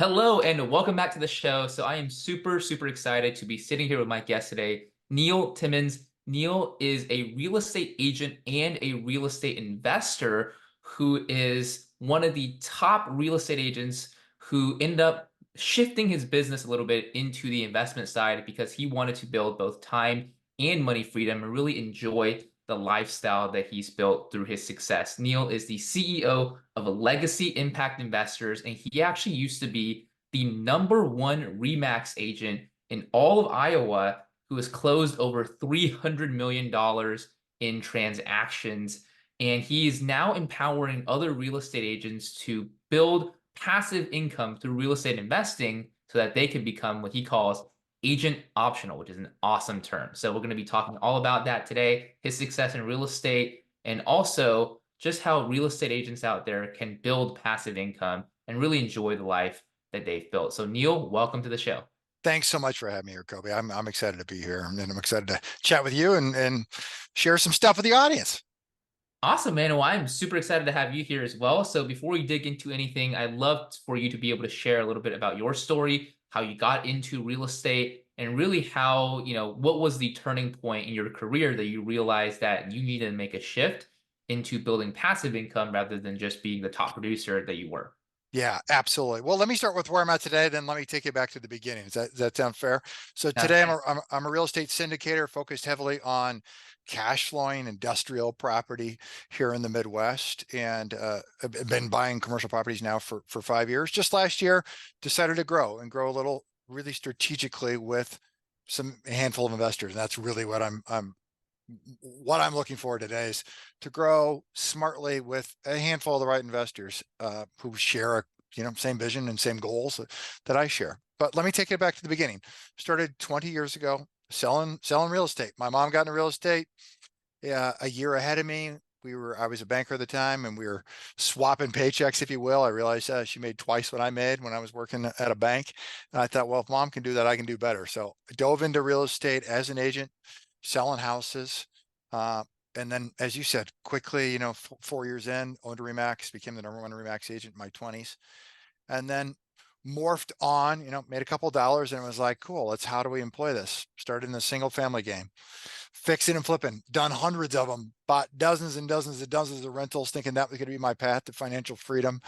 Hello and welcome back to the show. So I am super excited to be sitting here with my guest today, Neil Timmons. Neil is a real estate agent and a real estate investor who is one of the top real estate agents who ended up shifting his business a little bit into the investment side because he wanted to build both time and money freedom and really enjoy the lifestyle that he's built through his success. Neil is the CEO of Legacy Impact Investors, and he actually used to be the number one REMAX agent in all of Iowa who has closed over $300 million in transactions. And he is now empowering other real estate agents to build passive income through real estate investing so that they can become what he calls agent optional, which is an awesome term. So we're going to be talking all about that today, his success in real estate, and also just how real estate agents out there can build passive income and really enjoy the life that they've built. So Neil, welcome to the show. Thanks so much for having me here, Kobe. I'm excited to be here, and I'm excited to chat with you and share some stuff with the audience. Awesome, man. Well, I'm super excited to have you here as well. So before we dig into anything, I'd love for you to be able to share a little bit about your story, how you got into real estate, and really how, what was the turning point in your career that you realized that you needed to make a shift into building passive income rather than just being the top producer that you were. Yeah, absolutely. Well, let me start with where I'm at today, then let me take you back to the beginning. Does that sound fair? So Sounds today great. I'm a real estate syndicator focused heavily on cash flowing industrial property here in the Midwest, and I've been buying commercial properties now for 5 years. Just last year, decided to grow a little really strategically with a handful of investors. And that's really what I'm looking for today is to grow smartly with a handful of the right investors who share same vision and same goals that I share. But let me take it back to the beginning. Started 20 years ago selling real estate. My mom got into real estate a year ahead of me. I was a banker at the time, and we were swapping paychecks, if you will. I realized she made twice what I made when I was working at a bank. And I thought, well, if mom can do that, I can do better. So I dove into real estate as an agent, selling houses. Uh, and then, as you said, quickly, 4 years in, owned a Remax, became the number one Remax agent in my 20s. And then morphed on, made a couple of dollars, and it was like, cool, how do we employ this? Started in the single family game, fixing and flipping, done hundreds of them, bought dozens and dozens and dozens of rentals, thinking that was going to be my path to financial freedom.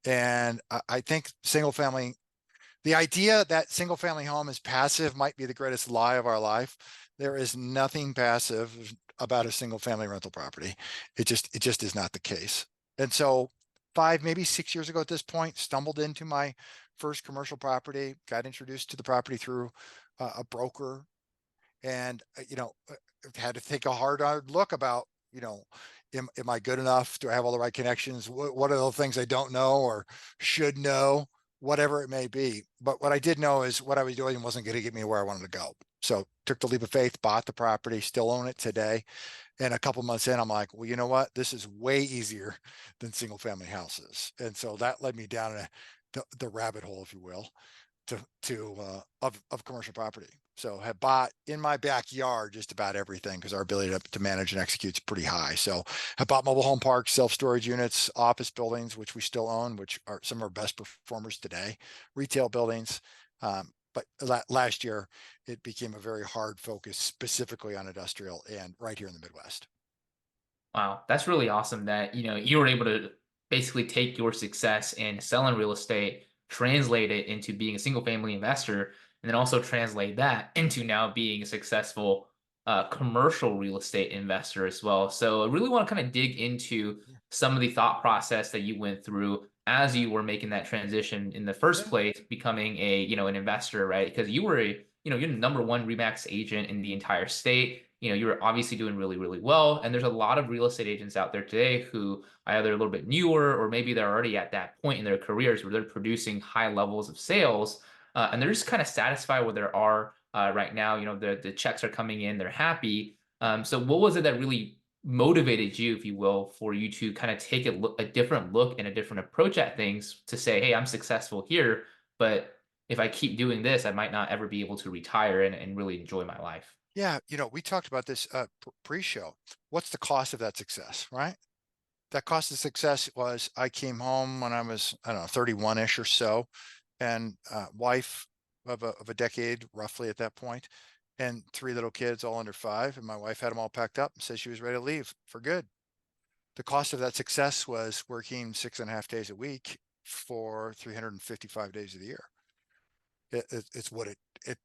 And I think the idea that single family home is passive might be the greatest lie of our life. There is nothing passive about a single family rental property. It just is not the case. And so 5, maybe 6 years ago at this point, stumbled into my first commercial property, got introduced to the property through a broker, and had to take a hard look about, am I good enough? Do I have all the right connections? What are the things I don't know or should know? Whatever it may be. But what I did know is what I was doing wasn't going to get me where I wanted to go. So took the leap of faith, bought the property, still own it today. And a couple months in, I'm like, well, you know what? This is way easier than single family houses. And so that led me down the rabbit hole, if you will, of commercial property. So have bought in my backyard just about everything because our ability to manage and execute is pretty high. So have bought mobile home parks, self-storage units, office buildings, which we still own, which are some of our best performers today, retail buildings. But last year, it became a very hard focus specifically on industrial and right here in the Midwest. Wow, that's really awesome that, you were able to basically take your success in selling real estate, translate it into being a single family investor, and then also translate that into now being a successful commercial real estate investor as well. So I really want to kind of dig into Yeah. some of the thought process that you went through as you were making that transition in the first Yeah. place, becoming an investor, right? Because you're the number one Remax agent in the entire state. You're obviously doing really well, and there's a lot of real estate agents out there today who are either a little bit newer or maybe they're already at that point in their careers where they're producing high levels of sales, and they're just kind of satisfied where they are right now. The checks are coming in, they're happy. So what was it that really motivated you, if you will, for you to kind of take a different look and a different approach at things to say, hey, I'm successful here, but if I keep doing this, I might not ever be able to retire and really enjoy my life. Yeah, we talked about this pre-show. What's the cost of that success, right? That cost of success was I came home when I was, I don't know, 31-ish or so. and wife of a decade roughly at that point, and 3 little kids, all under 5. And my wife had them all packed up and said she was ready to leave for good. The cost of that success was working 6.5 days a week for 355 days of the year. It's what it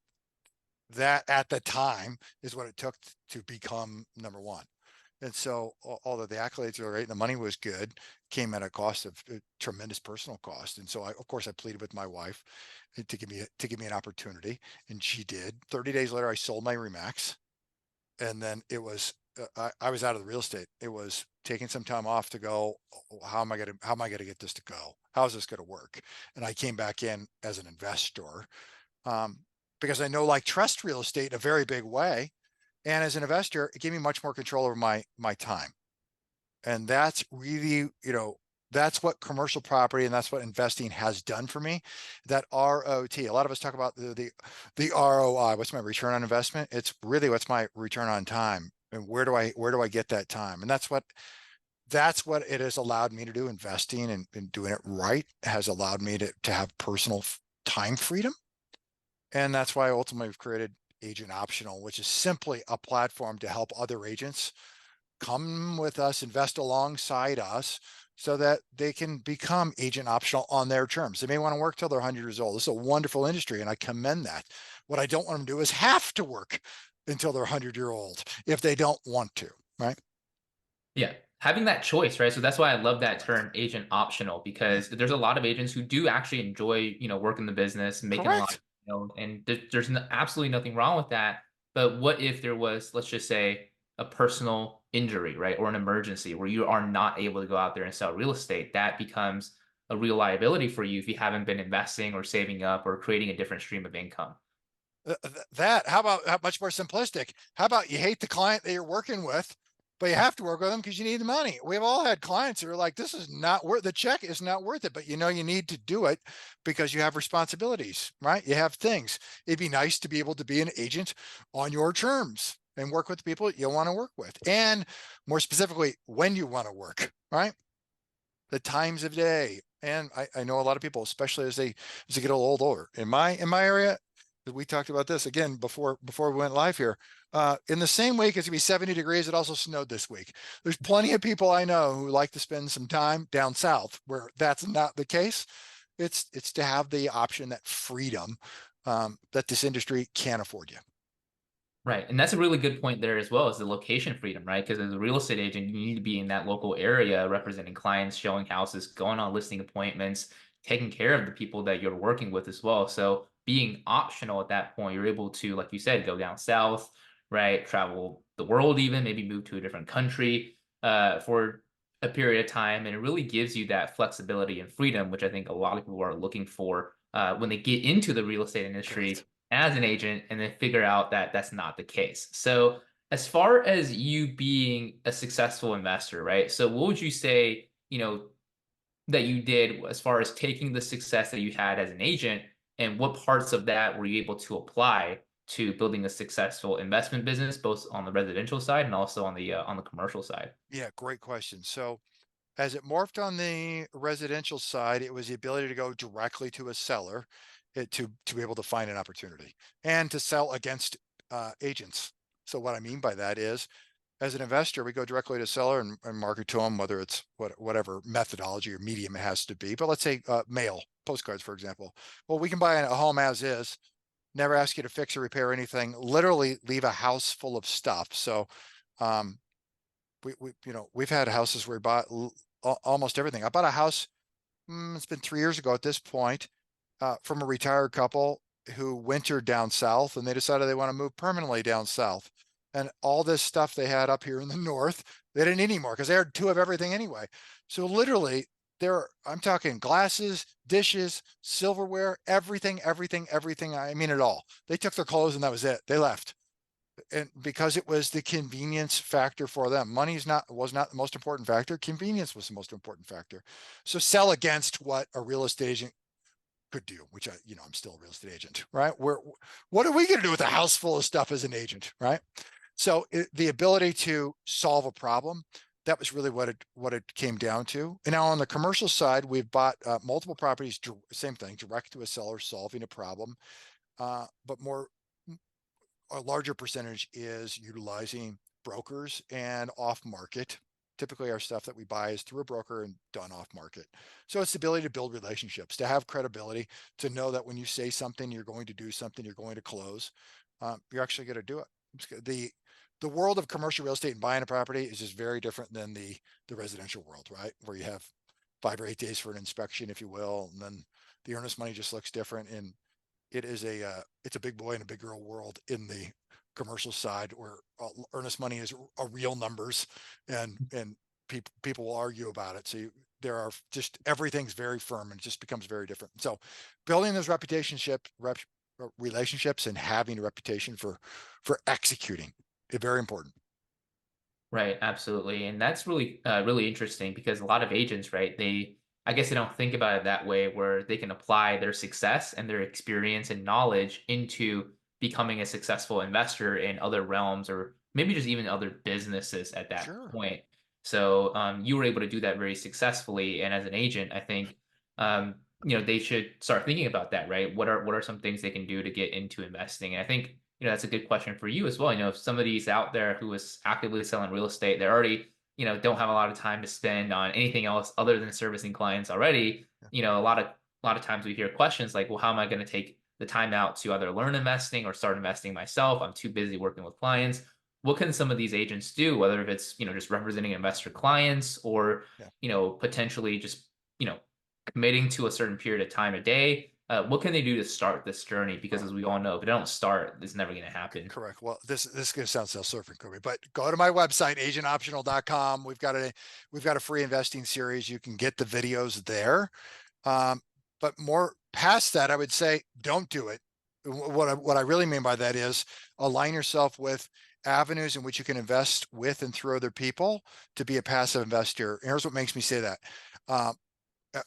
that at the time is what it took to become number one. And so, although the accolades are great and the money was good, came at a cost of tremendous personal cost. And so, of course, I pleaded with my wife to give me an opportunity, and she did. 30 days later, I sold my Remax, and then it was I was out of the real estate. It was taking some time off to go. How am I gonna get this to go? How is this gonna work? And I came back in as an investor, um, because I know, like, trust real estate in a very big way. And as an investor, it gave me much more control over my time. And that's really, that's what commercial property and that's what investing has done for me. That ROT. A lot of us talk about the ROI. What's my return on investment? It's really what's my return on time, and where do I get that time? And that's what it has allowed me to do. Investing and doing it right has allowed me to have personal time freedom. And that's why ultimately we've created Agent Optional, which is simply a platform to help other agents come with us, invest alongside us, so that they can become agent optional on their terms. They may want to work till they're 100 years old. This is a wonderful industry, and I commend that. What I don't want them to do is have to work until they're 100-year-old if they don't want to, right? Yeah, having that choice, right? So that's why I love that Correct. term agent optional, Mhm. because there's a lot of agents who do actually enjoy, working the business, making a lot, Correct. and there's absolutely nothing wrong with that. But what if there was, let's just say, a personal injury, right, or an emergency where you are not able to go out there and sell real estate? That becomes a real liability for you if you haven't been investing or saving up or creating a different stream of income. How about how much more simplistic? How about you hate the client that you're working with, but you have to work with them because you need the money? We've all had clients that are like, this is not worth the check is not worth it, but you need to do it because you have responsibilities, right? You have things. It'd be nice to be able to be an agent on your terms and work with people you want to work with. And more specifically, when you want to work, right? The times of day. And I know a lot of people, especially as they get a little older. In my area, we talked about this again before we went live here. In the same week, it's gonna be 70 degrees. It also snowed this week. There's plenty of people I know who like to spend some time down south where that's not the case. It's to have the option, that freedom, that this industry can afford you. Right, and that's a really good point there as well, is the location freedom, right? Because as a real estate agent, you need to be in that local area representing clients, showing houses, going on listing appointments, taking care of the people that you're working with as well. So being optional at that point, you're able to, like you said, go down south, right? Travel the world even, maybe move to a different country for a period of time. And it really gives you that flexibility and freedom, which I think a lot of people are looking for when they get into the real estate Correct. industry as an agent and then figure out that that's not the case. So, as far as you being a successful investor, right? So, what would you say, that you did as far as taking the success that you had as an agent, and what parts of that were you able to apply to building a successful investment business, both on the residential side and also on the commercial side? Yeah, great question. So as it morphed on the residential side, it was the ability to go directly to a seller, to be able to find an opportunity and to sell against agents. So what I mean by that is, as an investor, we go directly to seller and market to them, whether it's whatever methodology or medium it has to be. But let's say mail postcards, for example. Well, we can buy a home as is, never ask you to fix or repair anything. Literally leave a house full of stuff. So um, we've had houses where we bought almost everything. I bought a house. It's been 3 years ago at this point, from a retired couple who wintered down south, and they decided they want to move permanently down south. And all this stuff they had up here in the north, they didn't need anymore because they had two of everything anyway. So literally, I'm talking glasses, dishes, silverware, everything, everything, everything. I mean it all. They took their clothes and that was it. They left, and because it was the convenience factor for them. Money's not was not the most important factor. Convenience was the most important factor. So sell against what a real estate agent could do, which I'm still a real estate agent, right? What are we going to do with a house full of stuff as an agent, right? So the ability to solve a problem, that was really what it came down to. And now on the commercial side, we've bought multiple properties, same thing, direct to a seller solving a problem. But more a larger percentage is utilizing brokers and off market. Typically, our stuff that we buy is through a broker and done off market. So it's the ability to build relationships, to have credibility, to know that when you say something, you're going to do something, you're going to close. You're actually going to do it. The world of commercial real estate and buying a property is just very different than the residential world, right? Where you have 5 or 8 days for an inspection, if you will, and then the earnest money just looks different. And it's a big boy and a big girl world in the commercial side where earnest money is a real numbers, and people will argue about it. So there are just everything's very firm and it just becomes very different. So building those relationships and having a reputation for executing is very important. Right, absolutely. And that's really really interesting because a lot of agents, right, they I guess they don't think about it that way where they can apply their success and their experience and knowledge into becoming a successful investor in other realms or maybe just even other businesses at that Sure. point. So you were able to do that very successfully. And as an agent, I think they should start thinking about that, right? What are some things they can do to get into investing? And I think that's a good question for you as well. If somebody's out there who is actively selling real estate, they're already, don't have a lot of time to spend on anything else other than servicing clients already. Yeah. A lot of times we hear questions like, well, how am I going to take the time out to either learn investing or start investing myself? I'm too busy working with clients. What can some of these agents do, whether if it's, just representing investor clients or, Yeah. potentially just, you know, committing to a certain period of time a day? What can they do to start this journey? Because Well, as we all know, if they don't start, it's never going to happen. correct. Well, this is going to sound self-serving, Kobe, but go to my website, agentoptional.com. We've got a free investing series. You can get the videos there. Um, but more past that, I would say don't do it. What I really mean by that is align yourself with avenues in which you can invest with and through other people to be a passive investor. And here's what makes me say that. Um,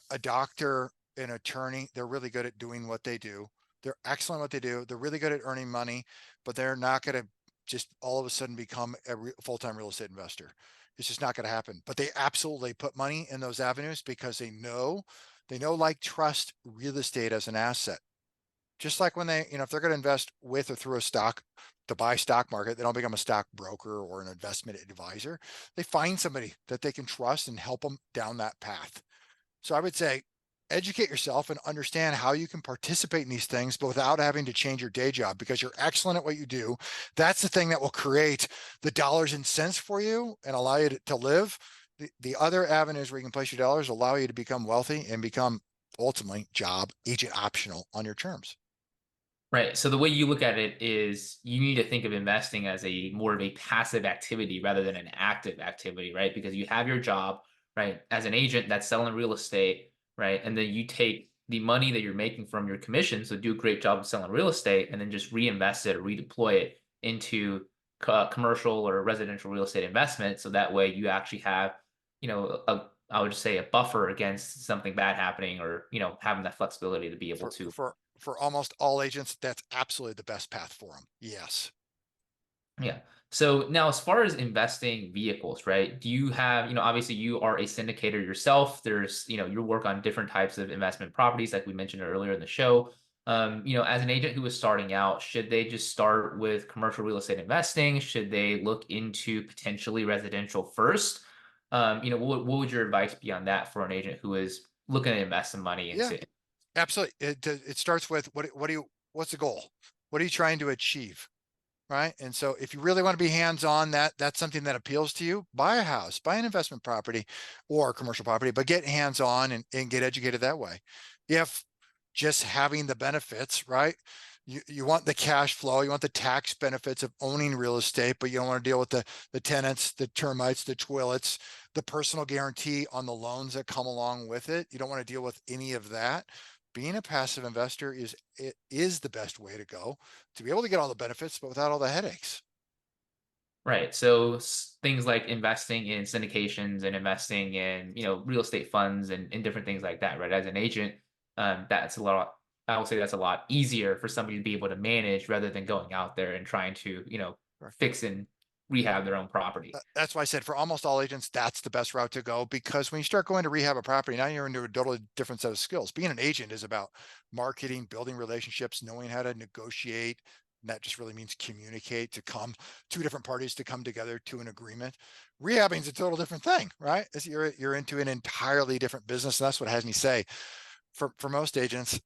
a doctor, an attorney, they're really good at doing what they do. They're excellent at what they do. They're really good at earning money, but they're not going to just all of a sudden become a full-time real estate investor. It's just not going to happen. But they absolutely put money in those avenues because they know, like trust real estate as an asset. Just like when if they're going to invest with or through a stock to buy stock market, they don't become a stock broker or an investment advisor. They find somebody that they can trust and help them down that path. So I would say educate yourself and understand how you can participate in these things, but without having to change your day job because you're excellent at what you do. That's the thing that will create the dollars and cents for you and allow you to live. The other avenues where you can place your dollars allow you to become wealthy and become ultimately job agent optional on your terms. Right. So the way you look at it is you need to think of investing as a more of a passive activity rather than an active activity, right? Because you have your job, right, as an agent that's selling real estate, right? And then you take the money that you're making from your commission, so do a great job of selling real estate, and then just reinvest it or redeploy it into commercial or residential real estate investment. So that way you actually have, I would just say a buffer against something bad happening or, having that flexibility to be able For to. for for almost all agents, that's absolutely the best path for them. Yes. Yeah. So now, as far as investing vehicles, right? Do you have, obviously you are a syndicator yourself. There's, you work on different types of investment properties, like we mentioned earlier in the show. As an agent who is starting out, should they just start with commercial real estate investing? Should they look into potentially residential first? What would your advice be on that for an agent who is looking to invest some money Yeah, into? absolutely. It starts with what's the goal? What are you trying to achieve? Right. And so if you really want to be hands-on, that's something that appeals to you, buy a house, buy an investment property or commercial property, but get hands-on and get educated that way. If just having the benefits, right? You want the cash flow, you want the tax benefits of owning real estate, but you don't want to deal with the tenants, the termites, the toilets, the personal guarantee on the loans that come along with it. You don't want to deal with any of that. Being a passive investor is the best way to go to be able to get all the benefits, but without all the headaches. Right. So things like investing in syndications and investing in, real estate funds and different things like that, right? As an agent, that's a lot, I would say that's a lot easier for somebody to be able to manage rather than going out there and trying to, Correct. fix and rehab their own property. That's why I said for almost all agents, that's the best route to go, because when you start going to rehab a property, now you're into a totally different set of skills. Being an agent is about marketing, building relationships, knowing how to negotiate. And that just really means communicate, to come, two different parties to come together to an agreement. Rehabbing is a total different thing, right? You're into an entirely different business. And that's what has me say, for most agents,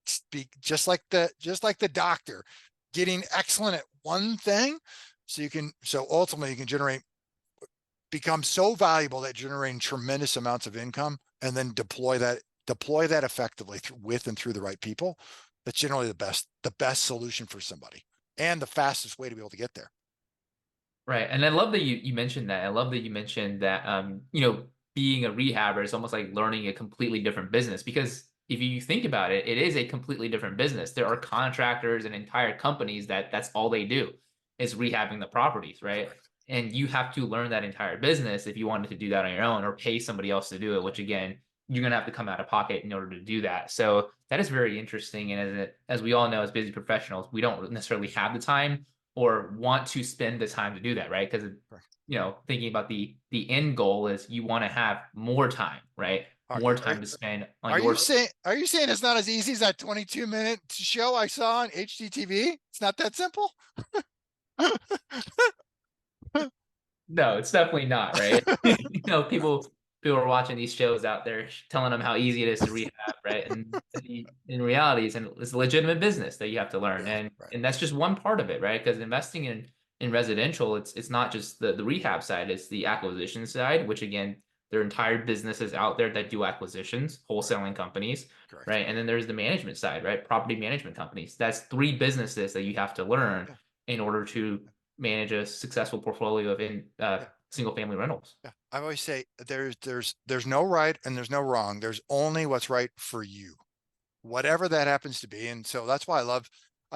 speak just like the doctor, getting excellent at one thing, so ultimately you can become so valuable that generating tremendous amounts of income, and then deploy that effectively with and through the right people. That's generally the best solution for somebody, and the fastest way to be able to get there. Right. And I love that you mentioned that. I love that you mentioned that being a rehabber is almost like learning a completely different business because if you think about it, it is a completely different business. There are Correct. contractors and entire companies that's all they do is rehabbing the properties, right? Correct. And you have to learn that entire business if you wanted to do that on your own or pay somebody else to do it, which again, you're gonna have to come out of pocket in order to do that. So that is very interesting. And as we all know, as busy professionals, we don't necessarily have the time or want to spend the time to do that, right? Because Correct. thinking about the end goal is you want to have more time, right? Are, More are, time to spend on are you your saying are you saying it's not as easy as that 22-minute show I saw on HGTV? It's not that simple. No, it's definitely not, right? People are watching these shows out there telling them how easy it is to rehab, right? And in reality, it's a legitimate business that you have to learn, Yeah, and right. and that's just one part of it, right? Because investing in residential, it's not just the rehab side; it's the acquisition side, which again, there are entire businesses out there that do acquisitions, Right. wholesaling companies, Correct. right? And then there's the management side, right? Property management companies. That's three businesses that you have to learn Yeah. in order to manage a successful portfolio of in Yeah. single family rentals. Yeah. I always say there's no right and there's no wrong. There's only what's right for you, whatever that happens to be. And so that's why I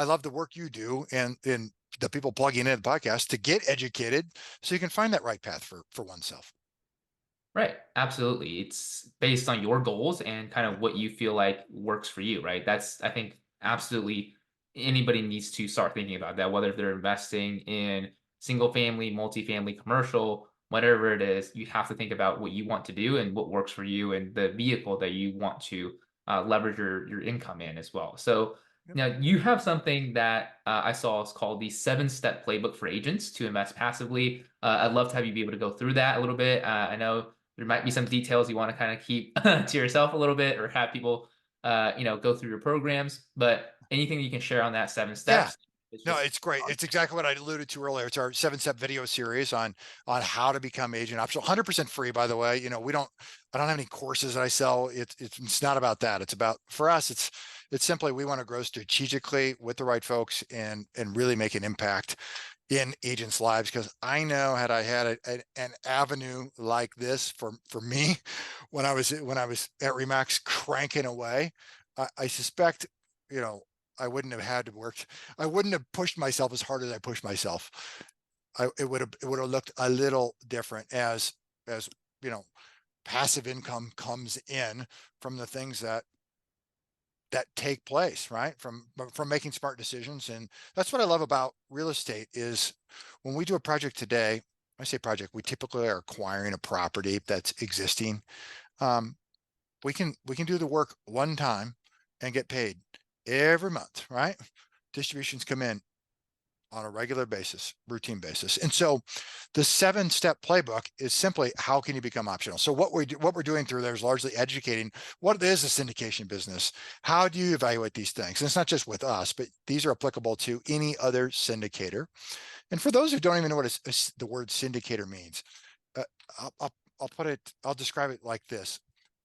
love the work you do, and the people plugging in the podcast to get educated so you can find that right path for oneself. Right. Absolutely. It's based on your goals and kind Yeah. of what you feel like works for you, right? That's, I think, absolutely anybody needs to start thinking about that, whether they're investing in single family, multifamily, commercial, whatever it is, you have to think about what you want to do and what works for you and the vehicle that you want to leverage your income in as well. So Yep. now you have something that I saw is called the 7-step playbook for agents to invest passively. I'd love to have you be able to go through that a little bit. I know there might be some details you want to kind of keep to yourself a little bit or have people go through your programs, but anything you can share on that seven Yeah. steps is No, just it's great. It's exactly what I alluded to earlier. It's our 7-step video series on how to become agent optional. 100% free, by the way. I don't have any courses that I sell. It's not about that. It's about, for us, it's simply we want to grow strategically with the right folks, and really make an impact in agents' lives. Because I know, had I had an avenue like this for me when I was at Remax cranking away, I suspect, you know, I wouldn't have had to work. I wouldn't have pushed myself as hard as I pushed myself. It would have looked a little different, as you know, passive income comes in from the things that take place, right? From making smart decisions. And that's what I love about real estate is, when we do a project today, when I say project, we typically are acquiring a property that's existing. Um, we can do the work one time and get paid every month, right? Distributions come in on a regular basis, routine basis. And so the 7-step playbook is simply, how can you become optional? So what we're doing through there is largely educating what is a syndication business. How do you evaluate these things? And it's not just with us, but these are applicable to any other syndicator. And for those who don't even know what the word syndicator means, uh, I'll, I'll, I'll describe it like this.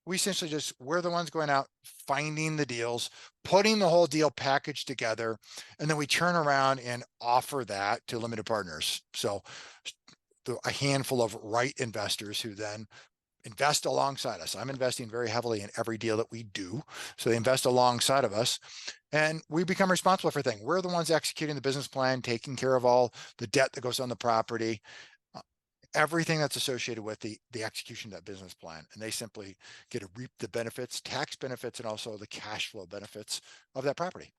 We essentially we're the ones going out, finding the deals, putting the whole deal package together, and then we turn around and offer that to limited partners. So a handful of right investors who then invest alongside us. I'm investing very heavily in every deal that we do. So they invest alongside of us, and we become responsible for things. We're the ones executing the business plan, taking care of all the debt that goes on the property, uh, everything that's associated with the execution of that business plan. And they simply get to reap the benefits, tax benefits, and also the cash flow benefits of that property.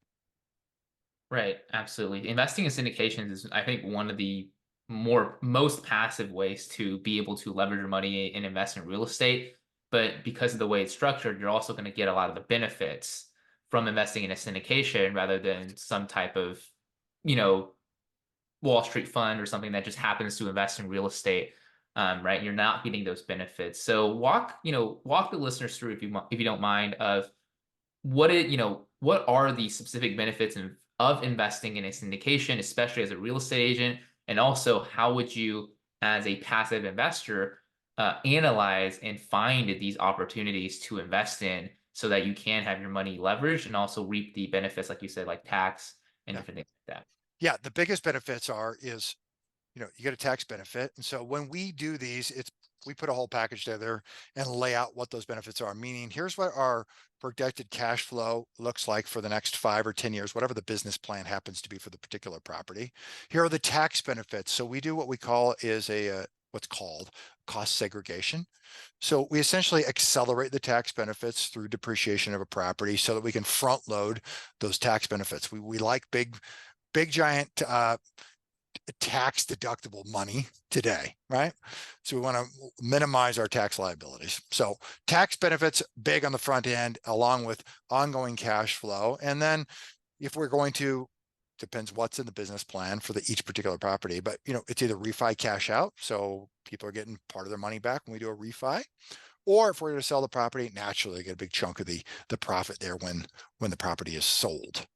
right. Absolutely. Investing in syndications is, I think, one of the most passive ways to be able to leverage your money and invest in real estate. But because of the way it's structured, you're also going to get a lot of the benefits from investing in a syndication rather than some type of, you know, Wall Street fund or something that just happens to invest in real estate. Right. You're not getting those benefits. So walk the listeners through, if you don't mind, of what are the specific benefits of investing in a syndication, especially as a real estate agent, and also how would you, as a passive investor, analyze and find these opportunities to invest in so that you can have your money leveraged and also reap the benefits, like you said, like tax and Yeah. different things like that. Yeah. The biggest benefits is, you get a tax benefit. And so when we do these, we put a whole package together and lay out what those benefits are, meaning here's what our projected cash flow looks like for the next 5 or 10 years, whatever the business plan happens to be for the particular property. Here are the tax benefits. So we do what we call is what's called cost segregation. So we essentially accelerate the tax benefits through depreciation of a property so that we can front load those tax benefits. We like big giant tax deductible money today, right? So we want to minimize our tax liabilities. So tax benefits big on the front end, along with ongoing cash flow. And then if we're going to, depends what's in the business plan for each particular property, but it's either refi cash out. So people are getting part of their money back when we do a refi, or if we're going to sell the property, naturally get a big chunk of the profit there when the property is sold.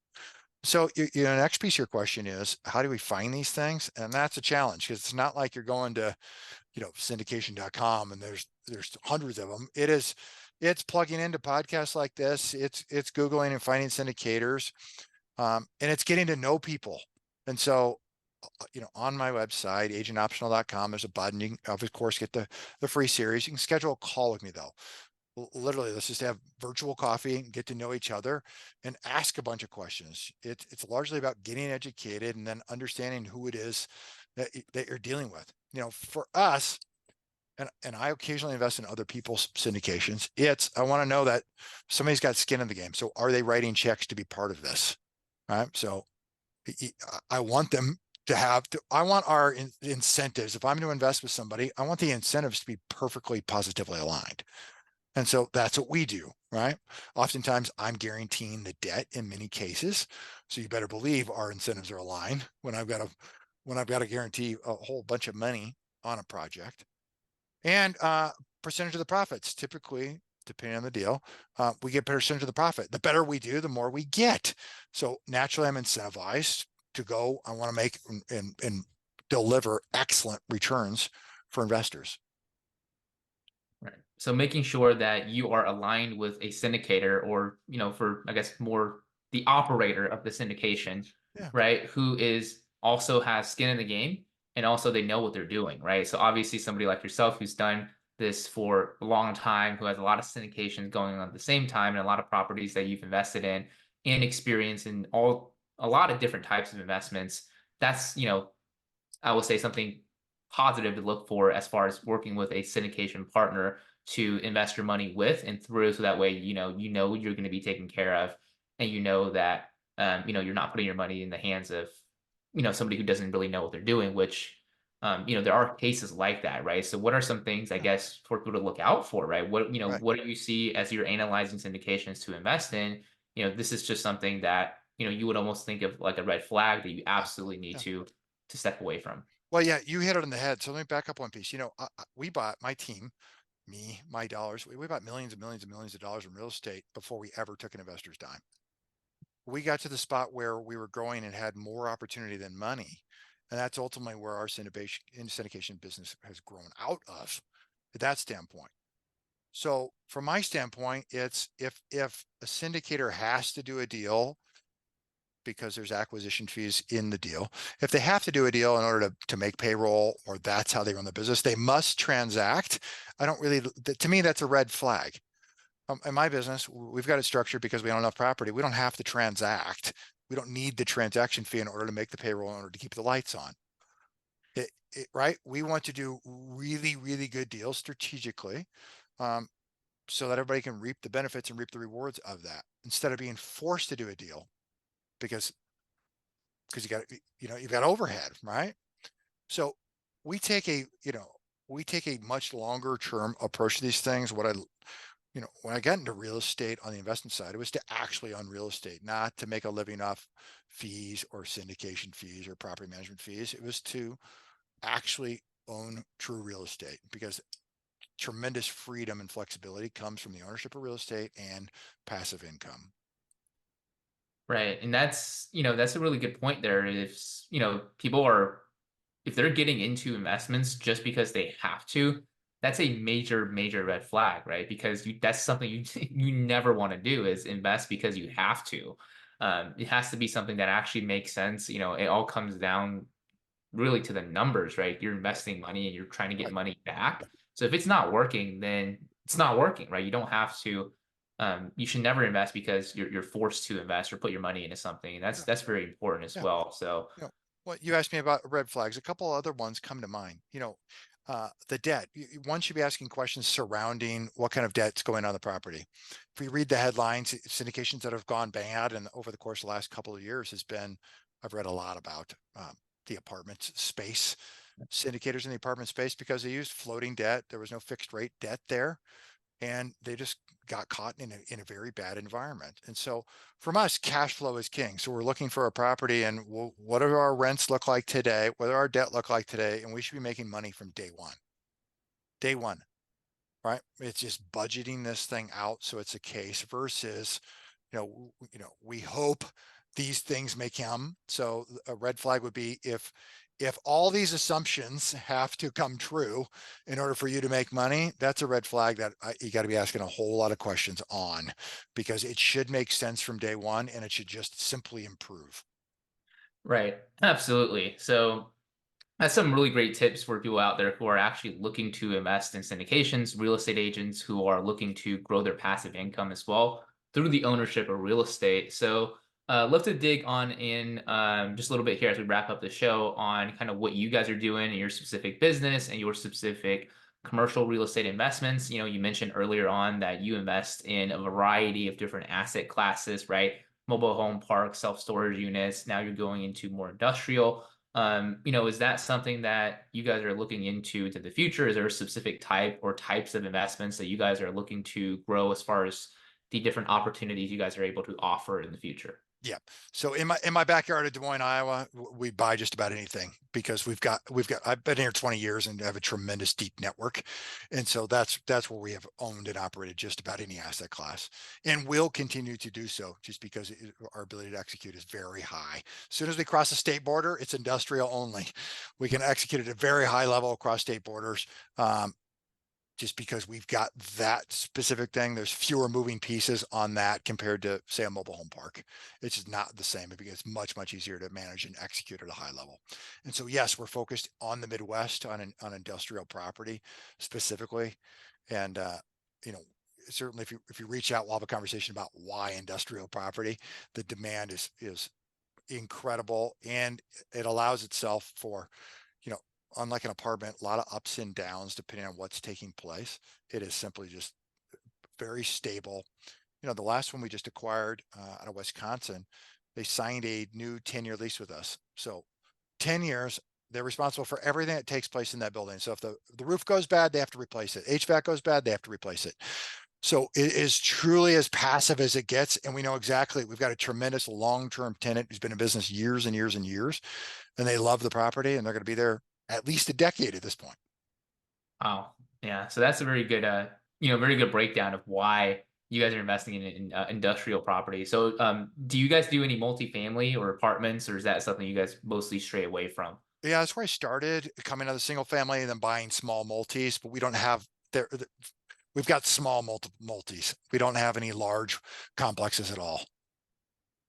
So the next piece of your question is, how do we find these things? And that's a challenge because it's not like you're going to, syndication.com and there's hundreds of them. It's plugging into podcasts like this. It's Googling and finding syndicators, and it's getting to know people. And so, on my website, agentoptional.com, there's a button. You can, of course, get the free series. You can schedule a call with me though. Literally, let's just have virtual coffee and get to know each other and ask a bunch of questions. It's largely about getting educated and then understanding who it is that you're dealing with. For us, and I occasionally invest in other people's syndications. I want to know that somebody's got skin in the game. So are they writing checks to be part of this? Right. So I want them I want our incentives. If I'm going to invest with somebody, I want the incentives to be perfectly positively aligned. And so that's what we do, right? Oftentimes I'm guaranteeing the debt in many cases. So you better believe our incentives are aligned when I've got to guarantee a whole bunch of money on a project. And percentage of the profits, typically, depending on the deal, we get percentage of the profit. The better we do, the more we get. So naturally I'm incentivized to go. I want to make and deliver excellent returns for investors. Right. So making sure that you are aligned with a syndicator or, for I guess more the operator of the syndication, Yeah. right? Who is also has skin in the game and also they know what they're doing, right? So obviously somebody like yourself who's done this for a long time, who has a lot of syndications going on at the same time and a lot of properties that you've invested in and experience in a lot of different types of investments. That's, I will say something positive to look for as far as working with a syndication partner to invest your money with and through so that way you're going to be taken care of and that you're not putting your money in the hands of somebody who doesn't really know what they're doing, which there are cases like that, right? So what are some things I Yeah. guess for people to look out for, right? Right. What do you see as you're analyzing syndications to invest in? This is just something that you would almost think of like a red flag that you Yeah. absolutely need Yeah. to step away from. Well, yeah, you hit it on the head. So let me back up one piece. We bought my team, my dollars. We bought millions and millions and millions of dollars in real estate before we ever took an investor's dime. We got to the spot where we were growing and had more opportunity than money. And that's ultimately where our syndication business has grown out of at that standpoint. So from my standpoint, it's if a syndicator has to do a deal because there's acquisition fees in the deal. If they have to do a deal in order to make payroll or that's how they run the business, they must transact. I don't really, to me, that's a red flag. In my business, we've got it structured because we don't have enough property. We don't have to transact. We don't need the transaction fee in order to make the payroll in order to keep the lights on. Right? We want to do really, really good deals strategically, um, so that everybody can reap the benefits and reap the rewards of that instead of being forced to do a deal because you've got overhead, right? So we take a, we take a much longer term approach to these things. When I got into real estate on the investment side, it was to actually own real estate, not to make a living off fees or syndication fees or property management fees. It was to actually own true real estate, because tremendous freedom and flexibility comes from the ownership of real estate and passive income. Right. And that's a really good point there. People are if they're getting into investments just because they have to, that's a major, major red flag, right? Because that's something you you never want to do is invest because you have to. It has to be something that actually makes sense. It all comes down really to the numbers, right? You're investing money and you're trying to get Right. money back. So if it's not working, then it's not working, right? You don't have to. You should never invest because you're forced to invest or put your money into something, and that's Yeah. that's very important as Yeah. well. So you know, what you asked me about red flags, a couple other ones come to mind. The debt. One should be asking questions surrounding what kind of debt's going on the property. If we read the headlines, syndications that have gone bad and over the course of the last couple of years has been, I've read a lot about the apartment space, syndicators in the apartment space, because they used floating debt. There was no fixed rate debt there, and they just got caught in a very bad environment. And so from us, cash flow is king. So we're looking for a property, and what do our rents look like today? What do our debt look like today? And we should be making money from day one. Day one, right? It's just budgeting this thing out so it's a case versus, we hope these things may come. So a red flag would be if all these assumptions have to come true in order for you to make money, that's a red flag that you got to be asking a whole lot of questions on, because it should make sense from day one and it should just simply improve. right, absolutely. So that's some really great tips for people out there who are actually looking to invest in syndications, real estate agents who are looking to grow their passive income as well through the ownership of real estate. So, love to dig on in just a little bit here as we wrap up the show on kind of what you guys are doing in your specific business and your specific commercial real estate investments. You mentioned earlier on that you invest in a variety of different asset classes, right? Mobile home parks, self storage units. Now you're going into more industrial. Is that something that you guys are looking into the future? Is there a specific type or types of investments that you guys are looking to grow as far as the different opportunities you guys are able to offer in the future? Yeah. So in my backyard of Des Moines, Iowa, we buy just about anything, because we've got I've been here 20 years and have a tremendous deep network. And so that's where we have owned and operated just about any asset class, and will continue to do so, just because our ability to execute is very high. As soon as we cross the state border, it's industrial only. We can execute at a very high level across state borders. Just because we've got that specific thing. There's fewer moving pieces on that compared to, say, a mobile home park. It's just not the same. It's much, much easier to manage and execute at a high level. And so, yes, we're focused on the Midwest, on industrial property specifically. And, you know, certainly if you reach out, we'll have a conversation about why industrial property. The demand is incredible, and it allows itself for, you know, unlike an apartment, a lot of ups and downs depending on what's taking place. It is simply just very stable. The last one we just acquired out of Wisconsin, they signed a new 10-year lease with us. So 10 years, they're responsible for everything that takes place in that building. So if the roof goes bad, they have to replace it. HVAC goes bad, they have to replace it. So it is truly as passive as it gets. And we know exactly, we've got a tremendous long-term tenant who's been in business years and years and years, and they love the property, and they're going to be there at least a decade at this point. Wow. Yeah. So that's a very good breakdown of why you guys are investing in industrial property. So, do you guys do any multifamily or apartments, or is that something you guys mostly stray away from? Yeah, that's where I started, coming out of the single family and then buying small multis, but we don't have there. We've got small multis. We don't have any large complexes at all.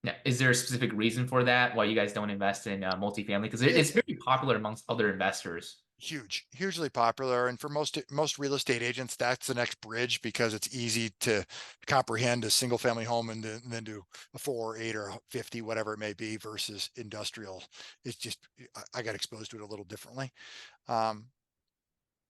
Now, is there a specific reason for that? Why you guys don't invest in multifamily? Because Yeah, it's very popular amongst other investors. hugely popular, and for most real estate agents, that's the next bridge, because it's easy to comprehend a single family home and then do a 4 or 8 or 50, whatever it may be, versus industrial. It's just, I got exposed to it a little differently. Um,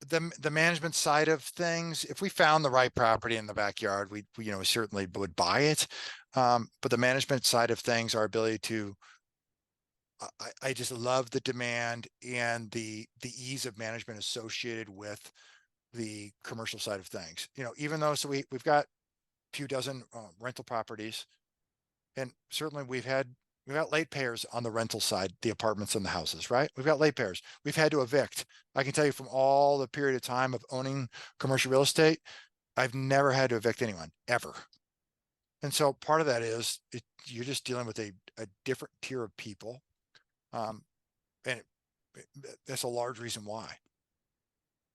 the management side of things, if we found the right property in the backyard, we certainly would buy it. But the management side of things, our ability to I just love the demand and the ease of management associated with the commercial side of things. Even though we've got a few dozen rental properties, and certainly we've got late payers on the rental side, the apartments and the houses, right? We've got late payers. We've had to evict. I can tell you from all the period of time of owning commercial real estate, I've never had to evict anyone ever. And so part of that is you're just dealing with a different tier of people. Um, and that's a large reason why.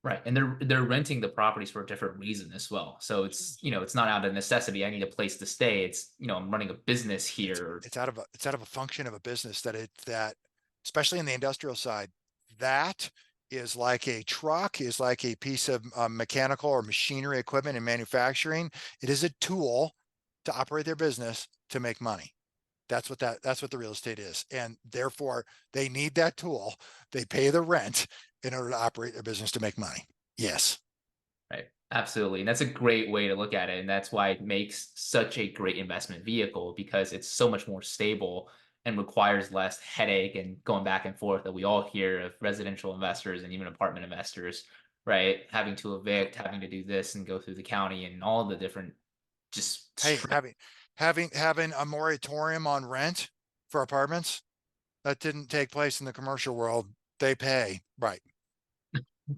Right, and they're renting the properties for a different reason as well. So it's, it's not out of necessity, I need a place to stay. It's, I'm running a business It's here. it's out of a function of a business that especially in the industrial side, that is like a truck, is like a piece of mechanical or machinery equipment in manufacturing. It is a tool to operate their business to make money. That's what the real estate is. And therefore they need that tool. They pay the rent in order to operate their business to make money. Yes. Right. Absolutely. And that's a great way to look at it. And that's why it makes such a great investment vehicle because it's so much more stable and requires less headache and going back and forth that we all hear of residential investors and even apartment investors, right? Having to evict, having to do this and go through the county and all the different just Hey, stress. having a moratorium on rent for apartments, that didn't take place in the commercial world. They pay. Right.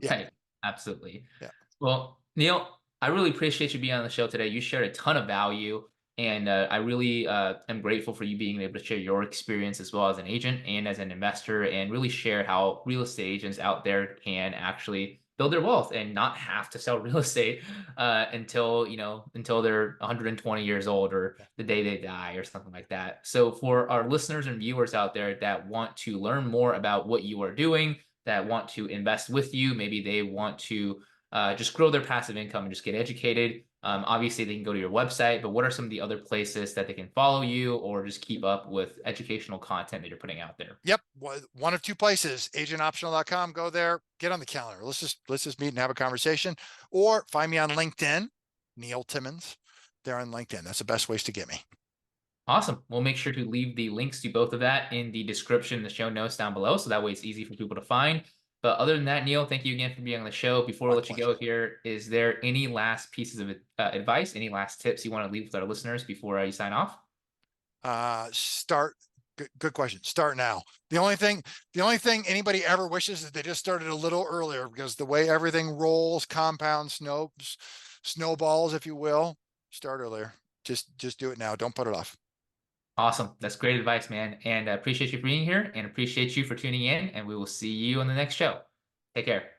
Yeah. Right. Absolutely. Yeah. Well, Neil, I really appreciate you being on the show today. You shared a ton of value, and I really am grateful for you being able to share your experience as well as an agent and as an investor, and really share how real estate agents out there can actually build their wealth and not have to sell real estate until they're 120 years old or Yeah. the day they die or something like that. So, for our listeners and viewers out there that want to learn more about what you are doing, that want to invest with you, maybe they want to just grow their passive income and just get educated. Obviously, they can go to your website, but what are some of the other places that they can follow you or just keep up with educational content that you're putting out there? Yep. One of two places, agentoptional.com. Go there, get on the calendar. Let's just meet and have a conversation, or find me on LinkedIn, Neil Timmons. There on LinkedIn. That's the best ways to get me. Awesome. We'll make sure to leave the links to both of that in the description, the show notes down below, so that way it's easy for people to find. But other than that, Neil, thank you again for being on the show. Before I My let you go pleasure. here, is there any last pieces of advice, any last tips you want to leave with our listeners before you sign off? Start. Good question. Start now. The only thing anybody ever wishes is they just started a little earlier, because the way everything rolls, compound snowballs, if you will, start earlier. Just do it now. Don't put it off. Awesome. That's great advice, man. And I appreciate you for being here and appreciate you for tuning in. And we will see you on the next show. Take care.